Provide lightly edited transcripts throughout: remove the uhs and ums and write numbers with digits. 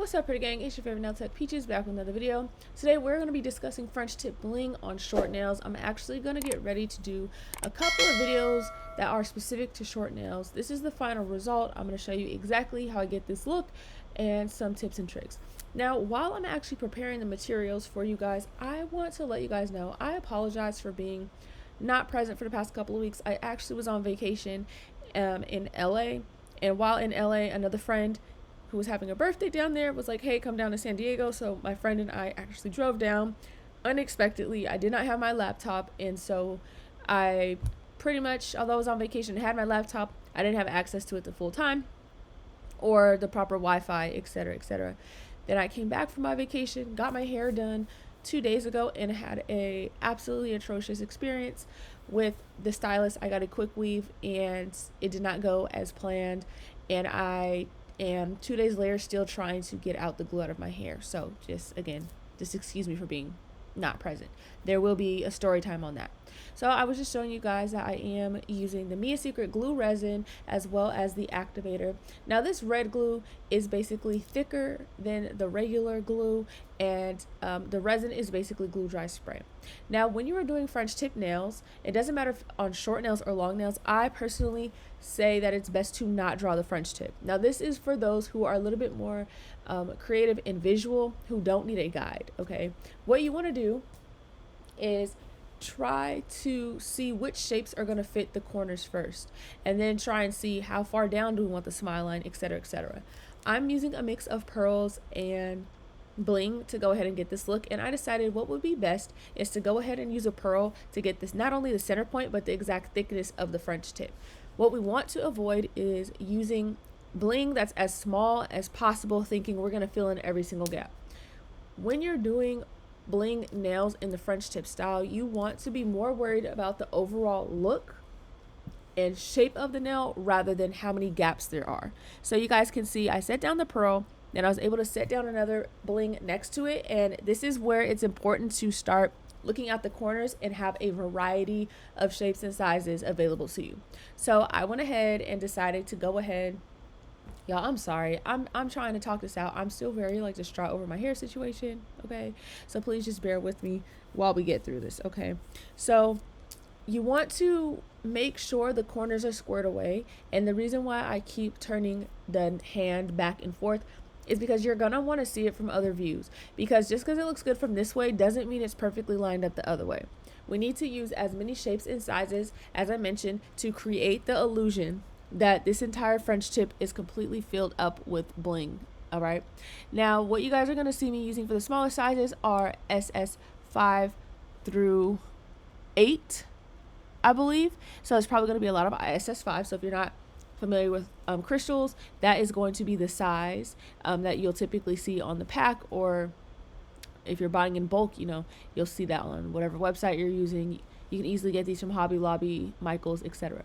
What's up, pretty gang? It's your favorite nail tech Peaches back with another video. Today we're going to be discussing French tip bling on short nails. I'm actually going to get ready to do a couple of videos that are specific to short nails. This is the final result. I'm going to show you exactly how I get this look and some tips and tricks. Now, while I'm actually preparing the materials for you guys, I want to let you guys know I apologize for being not present for the past couple of weeks. I actually was on vacation in LA, and while in LA, another friend who was having a birthday down there was like, hey, come down to San Diego. So my friend and I actually drove down unexpectedly. I did not have my laptop, and so I pretty much, although I was on vacation and had my laptop, I didn't have access to it the full time or the proper Wi-Fi, etc., etc. Then I came back from my vacation, got my hair done 2 days ago, and had a absolutely atrocious experience with the stylist. I got a quick weave and it did not go as planned, and I am 2 days later still trying to get out the glue out of my hair. So just excuse me for being not present. There will be a story time on that. So I was just showing you guys that I am using the Mia Secret glue resin as well as the activator. Now this red glue is basically thicker than the regular glue, and the resin is basically glue dry spray. Now when you are doing French tip nails, it doesn't matter if on short nails or long nails, I personally say that it's best to not draw the French tip. Now this is for those who are a little bit more creative and visual, who don't need a guide. Okay, what you want to do is try to see which shapes are going to fit the corners first, and then try and see how far down do we want the smile line, etc., etc. I'm using a mix of pearls and bling to go ahead and get this look, and I decided what would be best is to go ahead and use a pearl to get this, not only the center point but the exact thickness of the French tip. What we want to avoid is using bling that's as small as possible, thinking we're going to fill in every single gap. When you're doing bling nails in the French tip style, you want to be more worried about the overall look and shape of the nail rather than how many gaps there are. So you guys can see I set down the pearl, then I was able to set down another bling next to it, and this is where it's important to start looking at the corners and have a variety of shapes and sizes available to you. So I went ahead and decided to go ahead. Y'all, I'm sorry. I'm trying to talk this out. I'm still very distraught over my hair situation. Okay, so please just bear with me while we get through this. Okay, so you want to make sure the corners are squared away, and the reason why I keep turning the hand back and forth is because you're gonna want to see it from other views, because just because it looks good from this way doesn't mean it's perfectly lined up the other way. We need to use as many shapes and sizes as I mentioned to create the illusion that this entire French tip is completely filled up with bling. All right, now what you guys are going to see me using for the smaller sizes are SS5 through 8, I believe. So it's probably going to be a lot of SS5. So if you're not familiar with crystals, that is going to be the size that you'll typically see on the pack, or if you're buying in bulk, you'll see that on whatever website you're using. You can easily get these from Hobby Lobby, Michaels, etc.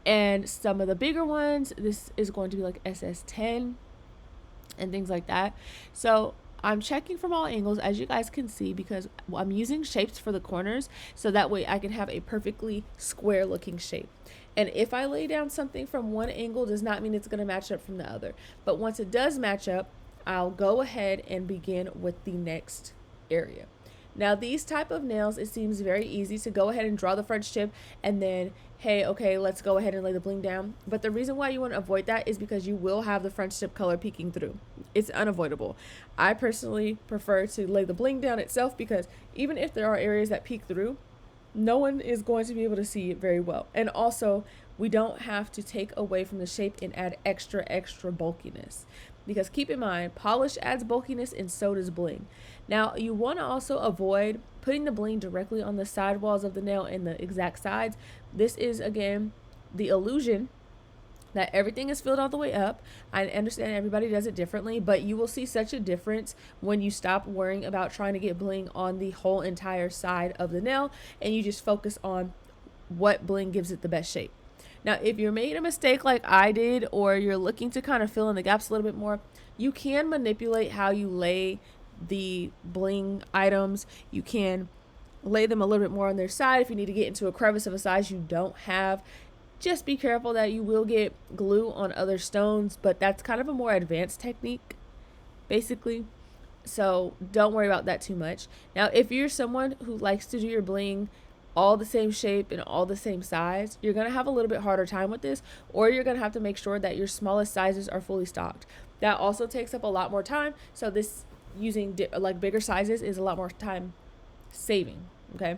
And some of the bigger ones, this is going to be like SS10 and things like that. So I'm checking from all angles, as you guys can see, because I'm using shapes for the corners, so that way I can have a perfectly square looking shape. And if I lay down something from one angle, does not mean it's going to match up from the other. But once it does match up, I'll go ahead and begin with the next area. Now these type of nails, it seems very easy to go ahead and draw the French tip and then, hey, okay, let's go ahead and lay the bling down. But the reason why you want to avoid that is because you will have the French tip color peeking through. It's unavoidable. I personally prefer to lay the bling down itself, because even if there are areas that peek through, no one is going to be able to see it very well. And also, we don't have to take away from the shape and add extra bulkiness. Because keep in mind, polish adds bulkiness and so does bling. Now, you want to also avoid putting the bling directly on the side walls of the nail and the exact sides. This is, again, the illusion that everything is filled all the way up. I understand everybody does it differently, but you will see such a difference when you stop worrying about trying to get bling on the whole entire side of the nail and you just focus on what bling gives it the best shape. Now, if you made a mistake like I did, or you're looking to kind of fill in the gaps a little bit more, you can manipulate how you lay the bling items. You can lay them a little bit more on their side if you need to get into a crevice of a size you don't have. Just be careful that you will get glue on other stones, but that's kind of a more advanced technique. basically. So don't worry about that too much. Now, if you're someone who likes to do your bling all the same shape and all the same size, you're going to have a little bit harder time with this, or you're going to have to make sure that your smallest sizes are fully stocked. That also takes up a lot more time. So this using like bigger sizes is a lot more time saving. Okay.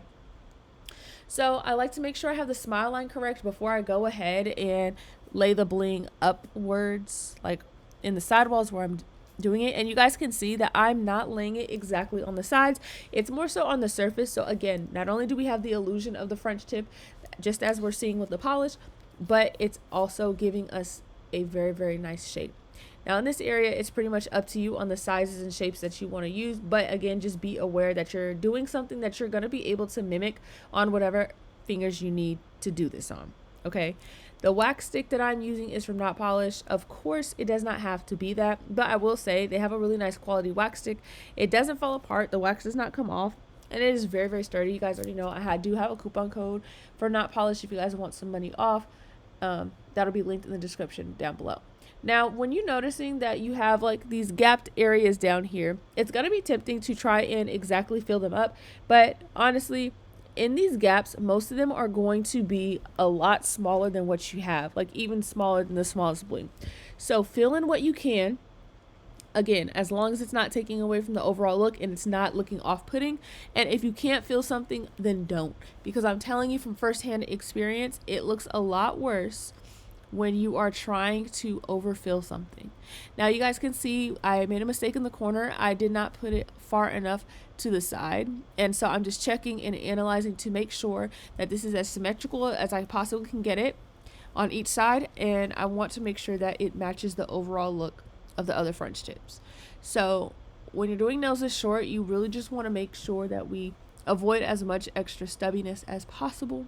So I like to make sure I have the smile line correct before I go ahead and lay the bling upwards, like in the sidewalls where I'm doing it. And you guys can see that I'm not laying it exactly on the sides. It's more so on the surface. So again, not only do we have the illusion of the French tip, just as we're seeing with the polish, but it's also giving us a very, very nice shape. Now in this area, it's pretty much up to you on the sizes and shapes that you want to use. But again, just be aware that you're doing something that you're going to be able to mimic on whatever fingers you need to do this on. Okay. The wax stick that I'm using is from Not Polish. Of course, it does not have to be that, but I will say they have a really nice quality wax stick. It doesn't fall apart. The wax does not come off, and it is very, very sturdy. You guys already know I do have a coupon code for Not Polish if you guys want some money off. That'll be linked in the description down below. Now, when you're noticing that you have like these gapped areas down here, it's going to be tempting to try and exactly fill them up. But honestly, in these gaps, most of them are going to be a lot smaller than what you have, like even smaller than the smallest bling. So fill in what you can. Again, as long as it's not taking away from the overall look and it's not looking off-putting. And if you can't feel something, then don't. Because I'm telling you from firsthand experience, it looks a lot worse when you are trying to overfill something. Now you guys can see I made a mistake in the corner. I did not put it far enough to the side, and so I'm just checking and analyzing to make sure that this is as symmetrical as I possibly can get it on each side, and I want to make sure that it matches the overall look of the other French tips. So when you're doing nails this short, you really just want to make sure that we avoid as much extra stubbiness as possible.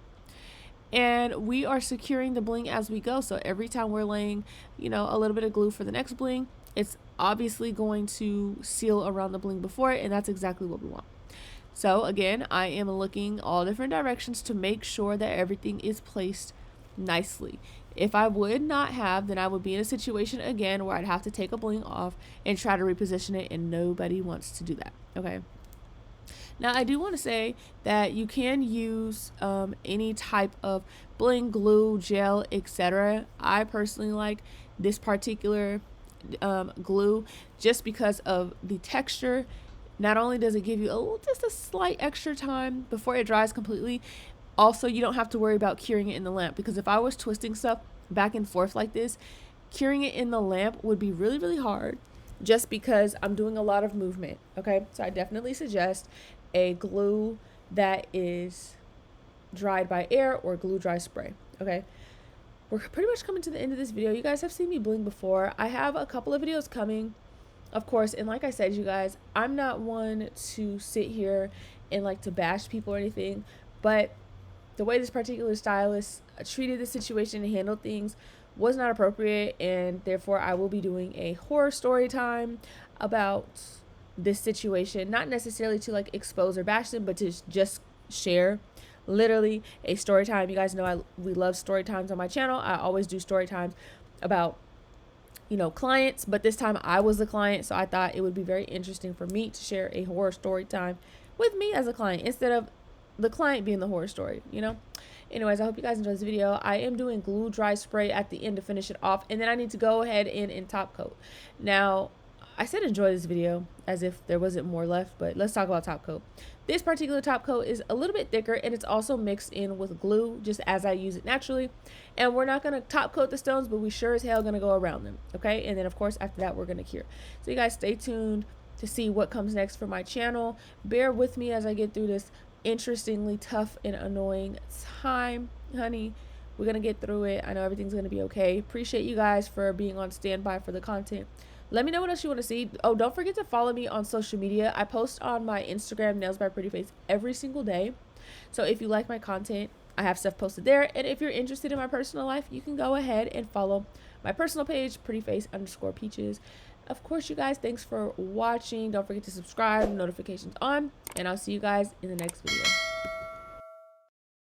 And we are securing the bling as we go. So every time we're laying, a little bit of glue for the next bling, it's obviously going to seal around the bling before it, and that's exactly what we want. So again, I am looking all different directions to make sure that everything is placed nicely. If I would not have, then I would be in a situation again where I'd have to take a bling off and try to reposition it, and nobody wants to do that. Okay. Now, I do want to say that you can use any type of bling, glue, gel, etc. I personally like this particular glue just because of the texture. Not only does it give you just a slight extra time before it dries completely, also you don't have to worry about curing it in the lamp, because if I was twisting stuff back and forth like this, curing it in the lamp would be really, really hard just because I'm doing a lot of movement. Okay, so I definitely suggest a glue that is dried by air or glue dry spray. Okay, we're pretty much coming to the end of this video. You guys have seen me bling before. I have a couple of videos coming, of course, and like I said, you guys, I'm not one to sit here and like to bash people or anything, but the way this particular stylist treated the situation and handled things was not appropriate, and therefore I will be doing a horror story time about this situation, not necessarily to like expose or bash them, but to just share literally a story time. You guys know we love story times on my channel. I always do story times about clients, but this time I was the client, so I thought it would be very interesting for me to share a horror story time with me as a client instead of the client being the horror story. Anyways, I hope you guys enjoyed this video. I am doing glue dry spray at the end to finish it off, and then I need to go ahead and top coat. Now, I said enjoy this video as if there wasn't more left, but let's talk about top coat. This particular top coat is a little bit thicker, and it's also mixed in with glue just as I use it naturally. And we're not going to top coat the stones, but we sure as hell going to go around them. Okay, and then of course after that we're going to cure. So you guys stay tuned to see what comes next for my channel. Bear with me as I get through this interestingly tough and annoying time, honey. We're going to get through it. I know everything's going to be okay. Appreciate you guys for being on standby for the content. Let me know what else you want to see. Oh, don't forget to follow me on social media. I post on my Instagram, Nailsbyprettyface, every single day. So if you like my content, I have stuff posted there. And if you're interested in my personal life, you can go ahead and follow my personal page, prettyface_peaches. Of course, you guys, thanks for watching. Don't forget to subscribe, notifications on, and I'll see you guys in the next video.